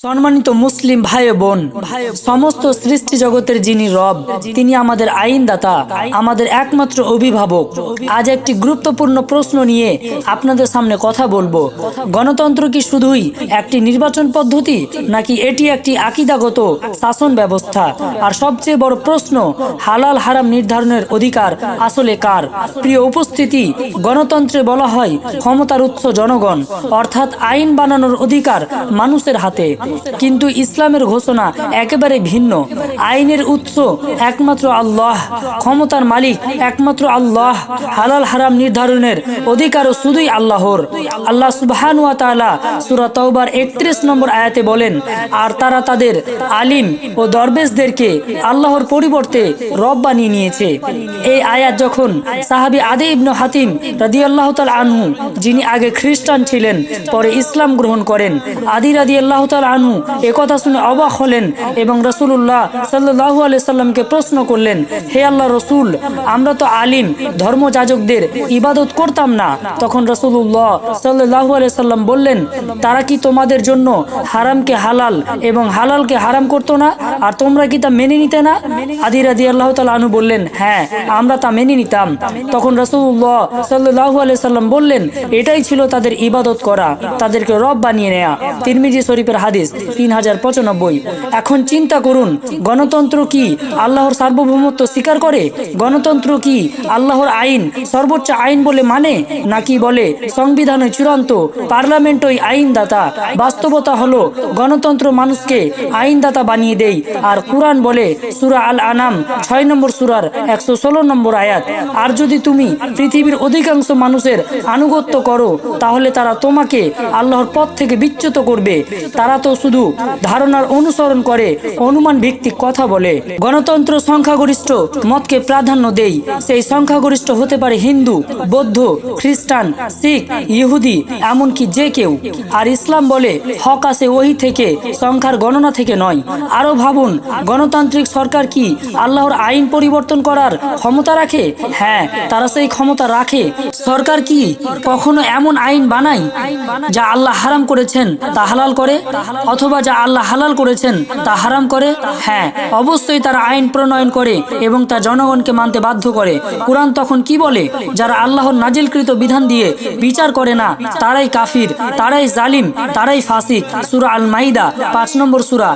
সম্মানিত মুসলিম ভাই বোন, সমস্ত সৃষ্টি জগতের যিনি রব, তিনি আমাদের আইনদাতা, আমাদের একমাত্র অভিভাবক। আজ একটি গুরুত্বপূর্ণ প্রশ্ন নিয়ে আপনাদের সামনে কথা বলবো। গণতন্ত্র কি শুধুই একটি নির্বাচন পদ্ধতি, নাকি এটি একটি আকীদাগত শাসন ব্যবস্থা? আর সবচেয়ে বড় প্রশ্ন, হালাল হারাম নির্ধারণের অধিকার আসলে কার? প্রিয় উপস্থিতি, গণতন্ত্রে বলা হয় ক্ষমতার উৎস জনগণ, অর্থাৎ আইন বানানোর অধিকার মানুষের হাতে। কিন্তু ইসলামের ঘোষণা একেবারে ভিন্ন। আইনের উৎস একমাত্র আল্লাহ, ক্ষমতার মালিক একমাত্র আল্লাহ, হালাল হারাম নির্ধারণের অধিকারও শুধুই আল্লাহর। আল্লাহ সুবহানাহু ওয়া তাআলা সূরা তাওবার ৩১ নম্বর আয়াতে বলেন, আর তারা তাদের আলিম ও দরবেশদেরকে আল্লাহর পরিবর্তে রব বানিয়ে নিয়েছে। এই আয়াত যখন সাহাবী আদী ইবনে হাতিম রাদিয়াল্লাহু তাআলা আনহু, যিনি আগে খ্রিস্টান ছিলেন পরে ইসলাম গ্রহণ করেন, আদী রাদিয়াল্লাহু তাআলা আনহু একথা শুনে অবাক হলেন এবং রাসূলুল্লাহ সাল্লাল্লাহু আলাইহি সাল্লামকে প্রশ্ন করলেন, হে আল্লাহ রসুল, আমরা তো আলিম ধর্মযাজকদের ইবাদত করতাম না। তখন রাসূলুল্লাহ সাল্লাল্লাহু আলাইহি সাল্লাম বললেন, তারা কি তোমাদের জন্য হারামকে হালাল এবং হালালকে হারাম করতো না, আর তোমরা কি তা মেনে নিতে না? আদী রাদিয়াল্লাহু তাআলা আনহু বললেন, হ্যাঁ, আমরা তা মেনে নিতাম। তখন রাসূলুল্লাহ সাল্লাল্লাহু আলাইহি সাল্লাম বললেন, এটাই ছিল তাদের ইবাদত করা, তাদেরকে রব বানিয়ে নেয়া। তিরমিজি শরীফের হাদিস ৩০৯৫। এখন চিন্তা করুন, গণতন্ত্র কি আল্লাহর সার্বভৌমত্ব স্বীকার করে? গণতন্ত্র কি আল্লাহর আইন সর্বোচ্চ আইন বলে মানে, নাকি বলে সংবিধানই চূড়ান্ত, পার্লামেন্টই আইনদাতা? বাস্তবতা হলো গণতন্ত্র মানুষকে আইনদাতা বানিয়ে দেয়। আর কুরআন বলে সূরা আল আনাম ৬ নম্বর সূরার ১১৬ নম্বর আয়াত, আর যদি তুমি পৃথিবীর অধিকাংশ মানুষের আনুগত্য করো, তাহলে তারা তোমাকে আল্লাহর পথ থেকে বিচ্যুত করবে। তারা তো শুধু ধারণার অনুসরণ করে, অনুমান ভিত্তিক কথা বলে। গণতন্ত্র সংখ্যাগরিষ্ঠ মতকে প্রাধান্য দেয়। সেই সংখ্যাগরিষ্ঠ হতে পারে হিন্দু, বৌদ্ধ, খ্রিস্টান, শিখ, ইহুদি, এমনকি যে কেউ। আর ইসলাম বলে হক আসে ওহী থেকে, সংখ্যার গণনা থেকে নয়। আরো ভাবুন, গণতান্ত্রিক সরকার কি আল্লাহর আইন পরিবর্তন করার ক্ষমতা রাখে? হ্যাঁ, তারা সেই ক্ষমতা রাখে। সরকার কি কখনো এমন আইন বানায় যা আল্লাহ হারাম করেছেন তা হালাল করে, অথবা যা আল্লাহ হালাল করেছেন তা হারাম করে? হ্যাঁ, অবশ্যই তারা আইন প্রণয়ন করে এবং তা জনগণকে মানতে বাধ্য করে। কুরআন তখন কি বলে? যারা আল্লাহর নাজিলকৃত বিধান দিয়ে বিচার করে না, তারাই কাফির, তারাই জালিম, তারাই ফাসিক। সূরা আল মাইদা ৫ নম্বর সূরা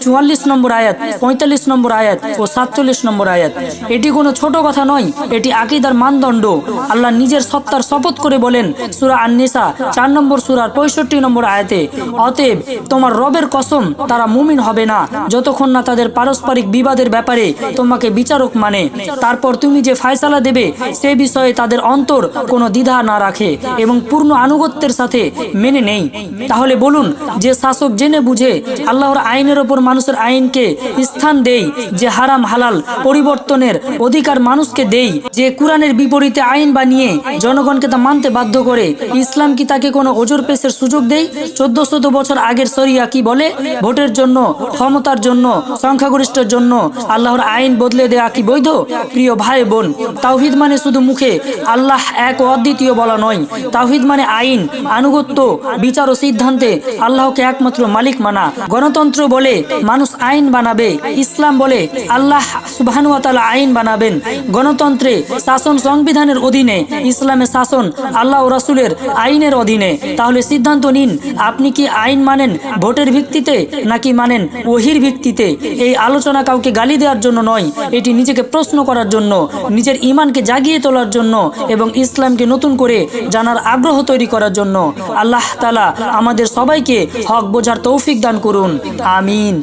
৪৪ নম্বর আয়াত, ৪৫ নম্বর আয়াত ও ৪৭ নম্বর আয়াত। এটি কোনো ছোট কথা নয়, এটি আকীদার মানদণ্ড। আল্লাহ নিজের সত্তার শপথ করে বলেন সূরা আন-নিসা ৪ নম্বর সূরার ৬৫ নম্বর আয়াতে, অতএব তোমার রবের কসম, তারা মুমিন হবে না যতক্ষণ না তাদের পারস্পরিক বিবাদের ব্যাপারে তোমাকে বিচারক মানে। তারপর তুমি যে ফয়সালা দেবে সে বিষয়ে তাদের অন্তর কোনো দ্বিধা না রাখে এবং পূর্ণ আনুগত্যের সাথে মেনে নেই। তাহলে বলুন, যে শাসক জেনে বুঝে আল্লাহর আইনের ওপর মানুষের আইনকে স্থান দেই, যে হারাম হালাল পরিবর্তনের অধিকার মানুষকে দেই, যে কুরআনের বিপরীতে আইন বানিয়ে জনগণকে তা মানতে বাধ্য করে, ইসলাম কি তাকে কোনো ওজর পেশের সুযোগ দেয়? ১৪০০ বছর আগের শরিয়া কি বলে? ভোটের জন্য, ক্ষমতার জন্য, সংখ্যাগরিষ্ঠের জন্য আল্লাহর আইন বদলে দেয়া কি বৈধ? প্রিয় ভাই বোন, তাওহীদ মানে শুধু মুখে আল্লাহ এক ও অদ্বিতীয় বলা নয়। তাওহীদ মানে আইন, আনুগত্য, বিচার ও সিদ্ধান্তে আল্লাহকে একমাত্র মালিক মানা। গণতন্ত্র বলে মানুষ আইন বানাবে, ইসলাম বলে আল্লাহ সুবহানাহু ওয়া তাআলা আইন বানাবেন। গণতন্ত্রে শাসন সংবিধানের অধীনে, ইসলামে শাসন আল্লাহ ও রাসূলের আইনের অধীনে। তাহলে সিদ্ধান্ত নিন, আপনি কি আইন মানেন ভোটের ভিত্তিতে, নাকি মানেন ওহীর ভিত্তিতে? এই আলোচনা কাউকে গালি দেওয়ার জন্য নয়, এটি নিজেকে প্রশ্ন করার জন্য, নিজের ঈমানকে জাগিয়ে তোলার জন্য এবং ইসলামকে নতুন করে জানার আগ্রহ তৈরি করার জন্য। আল্লাহ তাআলা আমাদের সবাইকে হক বোঝার তৌফিক দান করুন। আমিন।